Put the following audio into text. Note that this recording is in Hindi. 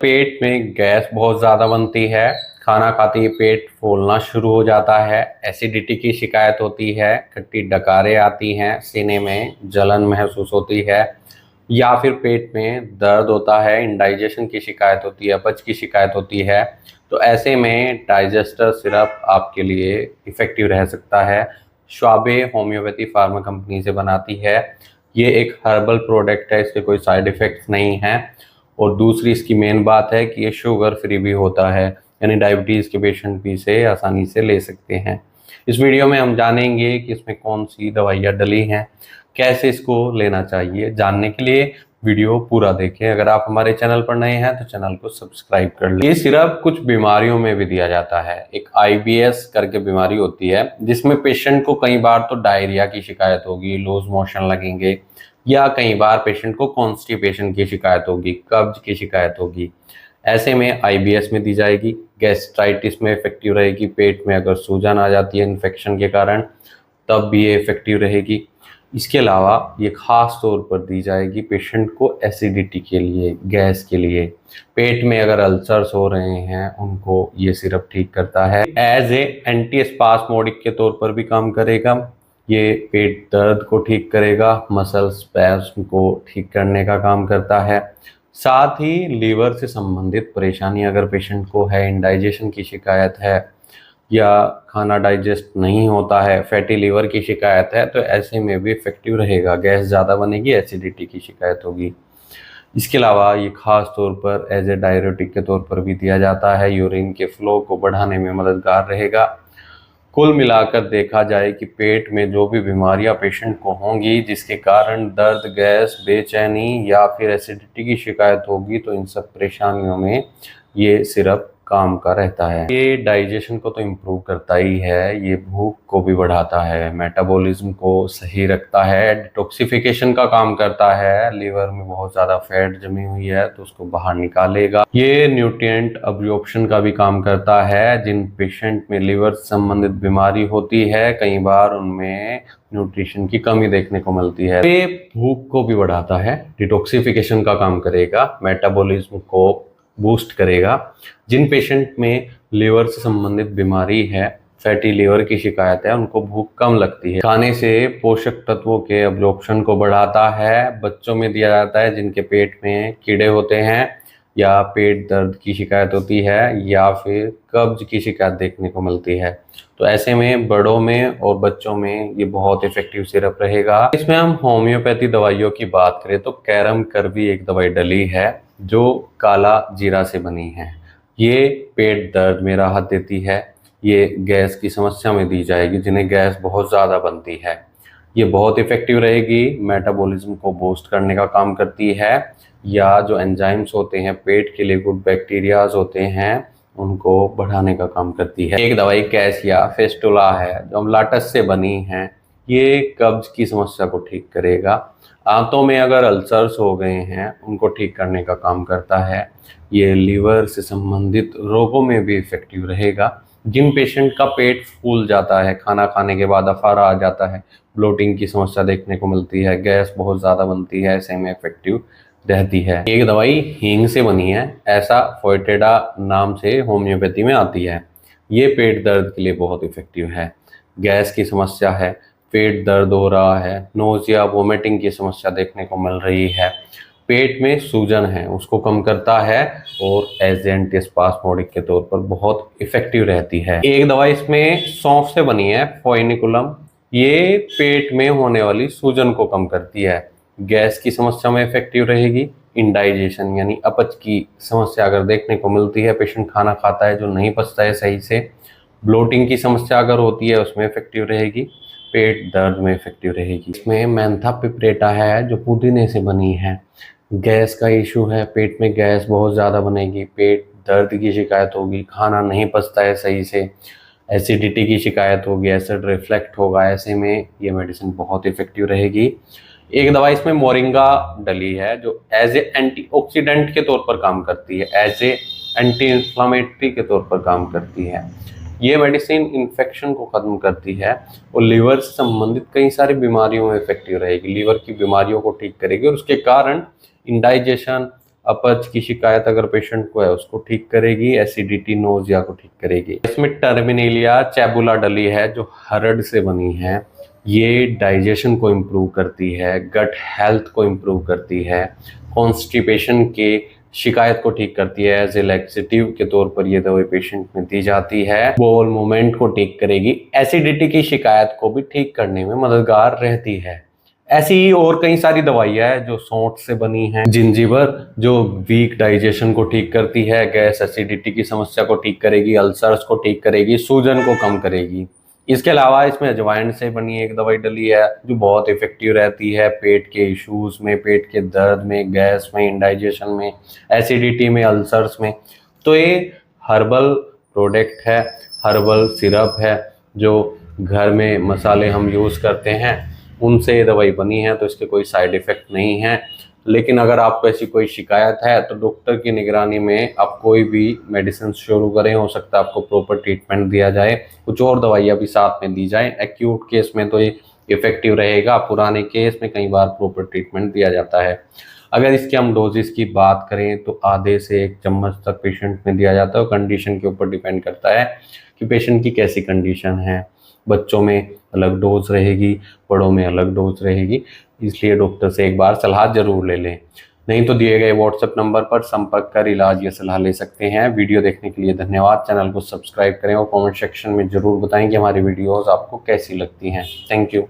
पेट में गैस बहुत ज़्यादा बनती है। खाना खाते ही पेट फूलना शुरू हो जाता है। एसिडिटी की शिकायत होती है। खट्टी डकारें आती हैं। सीने में जलन महसूस होती है या फिर पेट में दर्द होता है। इंडाइजेशन की शिकायत होती है। अपच की शिकायत होती है। तो ऐसे में डाइजेस्टर सिरप आपके लिए इफ़ेक्टिव रह सकता है। श्वाबे होम्योपैथी फार्मा कंपनी से बनाती है। ये एक हर्बल प्रोडक्ट है। इसके कोई साइड इफ़ेक्ट्स नहीं हैं। और दूसरी इसकी मेन बात है कि ये शुगर फ्री भी होता है, यानी डायबिटीज़ के पेशेंट भी इसे आसानी से ले सकते हैं। इस वीडियो में हम जानेंगे कि इसमें कौन सी दवाइयाँ डली हैं, कैसे इसको लेना चाहिए। जानने के लिए वीडियो पूरा देखें। अगर आप हमारे चैनल पर नए हैं तो चैनल को सब्सक्राइब कर लें। ये सिरप कुछ बीमारियों में भी दिया जाता है। एक IBS करके बीमारी होती है जिसमें पेशेंट को कई बार तो डायरिया की शिकायत होगी, लूज मोशन लगेंगे या कई बार पेशेंट को कॉन्स्टिपेशन की शिकायत होगी, कब्ज की शिकायत होगी। ऐसे में IBS में दी जाएगी। गैस्ट्राइटिस में इफेक्टिव रहेगी। पेट में अगर सूजन आ जाती है इन्फेक्शन के कारण तब भी ये इफेक्टिव रहेगी। इसके अलावा ये खास तौर पर दी जाएगी पेशेंट को एसिडिटी के लिए, गैस के लिए। पेट में अगर अल्सर्स हो रहे हैं उनको ये सिरप ठीक करता है। एज ए एंटी स्पास्मोडिक के तौर पर भी काम करेगा। ये पेट दर्द को ठीक करेगा, मसल स्पैस्म को ठीक करने का काम करता है। साथ ही लीवर से संबंधित परेशानी अगर पेशेंट को है, इंडाइजेशन की शिकायत है या खाना डाइजेस्ट नहीं होता है, फैटी लीवर की शिकायत है, तो ऐसे में भी इफेक्टिव रहेगा। गैस ज़्यादा बनेगी, एसिडिटी की शिकायत होगी। इसके अलावा ये खास तौर पर एज ए डायरेटिक के तौर पर भी दिया जाता है। यूरिन के फ्लो को बढ़ाने में मददगार रहेगा। कुल मिलाकर देखा जाए कि पेट में जो भी बीमारियां पेशेंट को होंगी जिसके कारण दर्द, गैस, बेचैनी या फिर एसिडिटी की शिकायत होगी, तो इन सब परेशानियों में ये सिरप काम का रहता है। ये डाइजेशन को तो इम्प्रूव करता ही है, ये भूख को भी बढ़ाता है, मेटाबॉलिज्म को सही रखता है, डिटॉक्सिफिकेशन का काम करता है। लीवर में बहुत ज़्यादा फैट जमी हुई है तो उसको बाहर निकालेगा। ये न्यूट्रिएंट अब्जॉर्प्शन का भी काम करता है। जिन पेशेंट में लीवर संबंधित बीमारी होती है कई बार उनमें न्यूट्रिशन की कमी देखने को मिलती है। ये भूख को भी बढ़ाता है, डिटॉक्सिफिकेशन का काम करेगा, मेटाबॉलिज्म को बूस्ट करेगा। जिन पेशेंट में लीवर से संबंधित बीमारी है, फैटी लीवर की शिकायत है, उनको भूख कम लगती है। खाने से पोषक तत्वों के अब्जॉर्प्शन को बढ़ाता है। बच्चों में दिया जाता है जिनके पेट में कीड़े होते हैं या पेट दर्द की शिकायत होती है या फिर कब्ज की शिकायत देखने को मिलती है। तो ऐसे में बड़ों में और बच्चों में ये बहुत इफेक्टिव सिरप रहेगा। इसमें हम होम्योपैथी दवाइयों की बात करें तो कैरम करवी एक दवाई डली है जो काला जीरा से बनी है। ये पेट दर्द में राहत देती है। ये गैस की समस्या में दी जाएगी जिन्हें गैस बहुत ज़्यादा बनती है। ये बहुत इफेक्टिव रहेगी, मेटाबॉलिज्म को बूस्ट करने का काम करती है या जो एंजाइम्स होते हैं, पेट के लिए गुड बैक्टीरियाज होते हैं, उनको बढ़ाने का काम करती है। एक दवाई कैसिया फेस्टुला है जो अम्लाटस से बनी है। ये कब्ज की समस्या को ठीक करेगा। आंतों में अगर अल्सर्स हो गए हैं उनको ठीक करने का काम करता है। ये लीवर से संबंधित रोगों में भी इफेक्टिव रहेगा। जिन पेशेंट का पेट फूल जाता है, खाना खाने के बाद अफारा आ जाता है, ब्लोटिंग की समस्या देखने को मिलती है, गैस बहुत ज़्यादा बनती है, ऐसे में इफेक्टिव रहती है। एक दवाई हींग से बनी है, ऐसा फोइटेडा नाम से होम्योपैथी में आती है। ये पेट दर्द के लिए बहुत इफेक्टिव है। गैस की समस्या है, पेट दर्द हो रहा है, नोजिया वोमिटिंग की समस्या देखने को मिल रही है, पेट में सूजन है, उसको कम करता है और एज एंटी स्पास्मोडिक के तौर पर बहुत इफेक्टिव रहती है। एक दवाई इसमें सौंफ से बनी है, फोइनिकुलम। ये पेट में होने वाली सूजन को कम करती है। गैस की समस्या में इफेक्टिव रहेगी। इंडाइजेशन यानी अपच की समस्या अगर देखने को मिलती है, पेशेंट खाना खाता है जो नहीं पचता है सही से, ब्लोटिंग की समस्या अगर होती है उसमें इफेक्टिव रहेगी, पेट दर्द में इफेक्टिव रहेगी। इसमें मेंथा पिपरेटा है जो पुदीने से बनी है। गैस का इशू है, पेट में गैस बहुत ज़्यादा बनेगी, पेट दर्द की शिकायत होगी, खाना नहीं पचता है सही से, एसिडिटी की शिकायत होगी, एसिड रिफ्लेक्ट होगा, ऐसे में ये मेडिसिन बहुत इफेक्टिव रहेगी। एक दवाई इसमें मोरिंगा डली है जो एज ए एंटीऑक्सीडेंट के तौर पर काम करती है, एज ए एंटी इन्फ्लामेटरी के तौर पर काम करती है। ये मेडिसिन इन्फेक्शन को ख़त्म करती है और लीवर से संबंधित कई सारी बीमारियों में इफेक्टिव रहेगी। लीवर की बीमारियों को ठीक करेगी और उसके कारण इंडाइजेशन, अपच की शिकायत अगर पेशेंट को है उसको ठीक करेगी, एसिडिटी नोजिया को ठीक करेगी। इसमें टर्मिनेलिया चैबुला-डली है जो हरड़ से बनी है, ये डाइजेशन को इम्प्रूव करती है, गट हेल्थ को इम्प्रूव करती है, कॉन्स्टिपेशन के शिकायत को ठीक करती है। एज ए लैक्सेटिव के तौर पर ये दवाई पेशेंट में दी जाती है। बोल मूवमेंट को ठीक करेगी, एसिडिटी की शिकायत को भी ठीक करने में मददगार रहती है। ऐसी ही और कई सारी दवाइयाँ हैं जो सौंठ से बनी हैं। जिंजीबर जो वीक डाइजेशन को ठीक करती है, गैस एसिडिटी की समस्या को ठीक करेगी, अल्सर्स को ठीक करेगी, सूजन को कम करेगी। इसके अलावा इसमें अजवाइन से बनी एक दवाई डली है जो बहुत इफेक्टिव रहती है पेट के इश्यूज में, पेट के दर्द में, गैस में, इंडाइजेशन में, एसिडिटी में, अल्सर्स में। तो ये हर्बल प्रोडक्ट है, हर्बल सिरप है जो घर में मसाले हम यूज़ करते हैं उनसे ये दवाई बनी है, तो इसके कोई साइड इफ़ेक्ट नहीं है। लेकिन अगर आपको ऐसी कोई शिकायत है तो डॉक्टर की निगरानी में आप कोई भी मेडिसिन शुरू करें, हो सकता है आपको प्रॉपर ट्रीटमेंट दिया जाए, कुछ और दवाइयाँ भी साथ में दी जाए। एक्यूट केस में तो ये इफेक्टिव रहेगा, पुराने केस में कई बार प्रॉपर ट्रीटमेंट दिया जाता है। अगर इसके हम डोजेस की बात करें तो आधे से 1 चम्मच तक पेशेंट में दिया जाता है। कंडीशन के ऊपर डिपेंड करता है कि पेशेंट की कैसी कंडीशन है। बच्चों में अलग डोज रहेगी, बड़ों में अलग डोज रहेगी, इसलिए डॉक्टर से एक बार सलाह जरूर ले लें। नहीं तो दिए गए व्हाट्सएप नंबर पर संपर्क कर इलाज या सलाह ले सकते हैं। वीडियो देखने के लिए धन्यवाद। चैनल को सब्सक्राइब करें और कमेंट सेक्शन में ज़रूर बताएं कि हमारी वीडियोस आपको कैसी लगती हैं। Thank you.